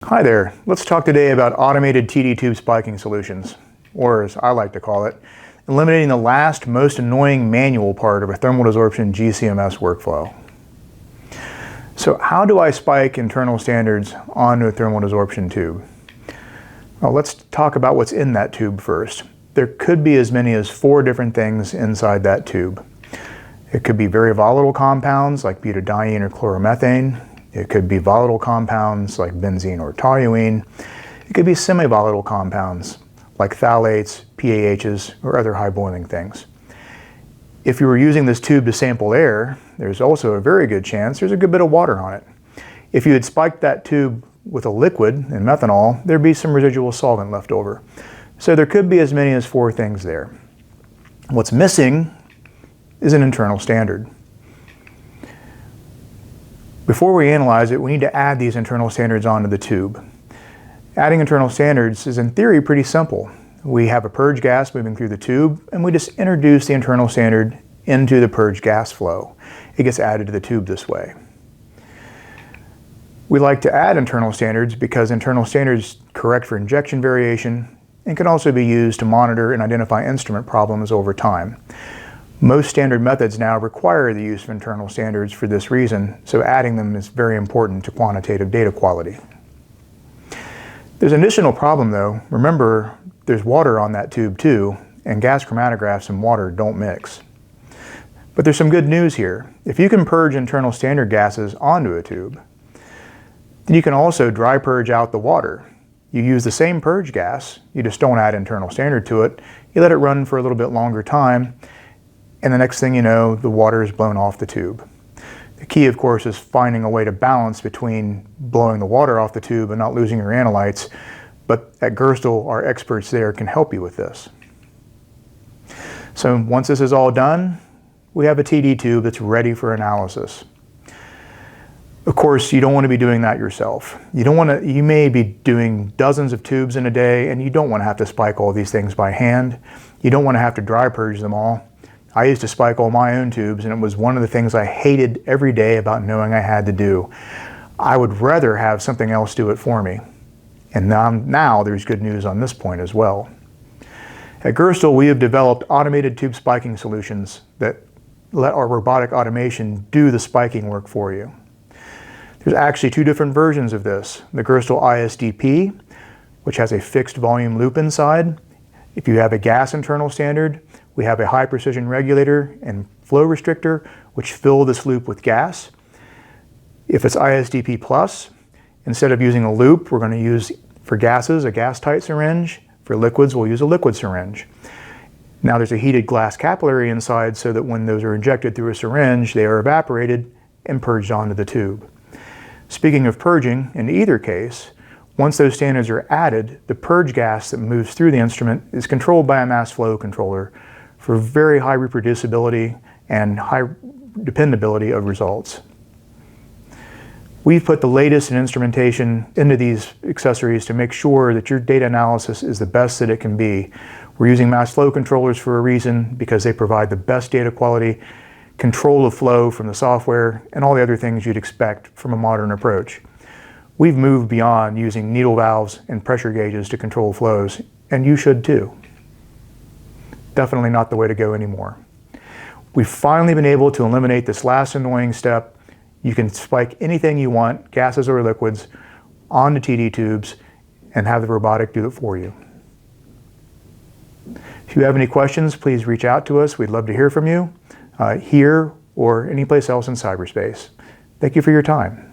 Hi there, let's talk today about automated TD tube spiking solutions, or as I like to call it, eliminating the last most annoying manual part of a thermal desorption GCMS workflow. So how do I spike internal standards onto a thermal desorption tube? Well, let's talk about what's in that tube first. There could be as many as 4 different things inside that tube. It could be very volatile compounds like butadiene or chloromethane. It could be volatile compounds like benzene or toluene. It could be semi-volatile compounds like phthalates, PAHs, or other high boiling things. If you were using this tube to sample air, there's also a very good chance there's a good bit of water on it. If you had spiked that tube with a liquid and methanol, there'd be some residual solvent left over. So there could be as many as 4 things there. What's missing is an internal standard. Before we analyze it, we need to add these internal standards onto the tube. Adding internal standards is in theory pretty simple. We have a purge gas moving through the tube, and we just introduce the internal standard into the purge gas flow. It gets added to the tube this way. We like to add internal standards because internal standards correct for injection variation and can also be used to monitor and identify instrument problems over time. Most standard methods now require the use of internal standards for this reason, so adding them is very important to quantitative data quality. There's an additional problem though. Remember, there's water on that tube too, and gas chromatographs and water don't mix. But there's some good news here. If you can purge internal standard gases onto a tube, then you can also dry purge out the water. You use the same purge gas, you just don't add internal standard to it, you let it run for a little bit longer time, and the next thing you know, the water is blown off the tube. The key, of course, is finding a way to balance between blowing the water off the tube and not losing your analytes, but at GERSTEL, our experts there can help you with this. So once this is all done, we have a TD tube that's ready for analysis. Of course, you don't want to be doing that yourself. You may be doing dozens of tubes in a day, and you don't want to have to spike all these things by hand. You don't want to have to dry purge them all. I used to spike all my own tubes, and it was one of the things I hated every day about knowing I had to do. I would rather have something else do it for me. And now there's good news on this point as well. At GERSTEL, we have developed automated tube spiking solutions that let our robotic automation do the spiking work for you. There's actually 2 different versions of this. The GERSTEL ISDP, which has a fixed volume loop inside. If you have a gas internal standard, we have a high precision regulator and flow restrictor, which fill this loop with gas. If it's ISDP Plus, instead of using a loop, we're going to use, for gases, a gas tight syringe. For liquids, we'll use a liquid syringe. Now there's a heated glass capillary inside so that when those are injected through a syringe, they are evaporated and purged onto the tube. Speaking of purging, in either case, once those standards are added, the purge gas that moves through the instrument is controlled by a mass flow controller for very high reproducibility and high dependability of results. We've put the latest in instrumentation into these accessories to make sure that your data analysis is the best that it can be. We're using mass flow controllers for a reason, because they provide the best data quality, control of flow from the software, and all the other things you'd expect from a modern approach. We've moved beyond using needle valves and pressure gauges to control flows, and you should too. Definitely not the way to go anymore. We've finally been able to eliminate this last annoying step. You can spike anything you want, gases or liquids, onto TD tubes and have the robotic do it for you. If you have any questions, please reach out to us. We'd love to hear from you, here or any place else in cyberspace. Thank you for your time.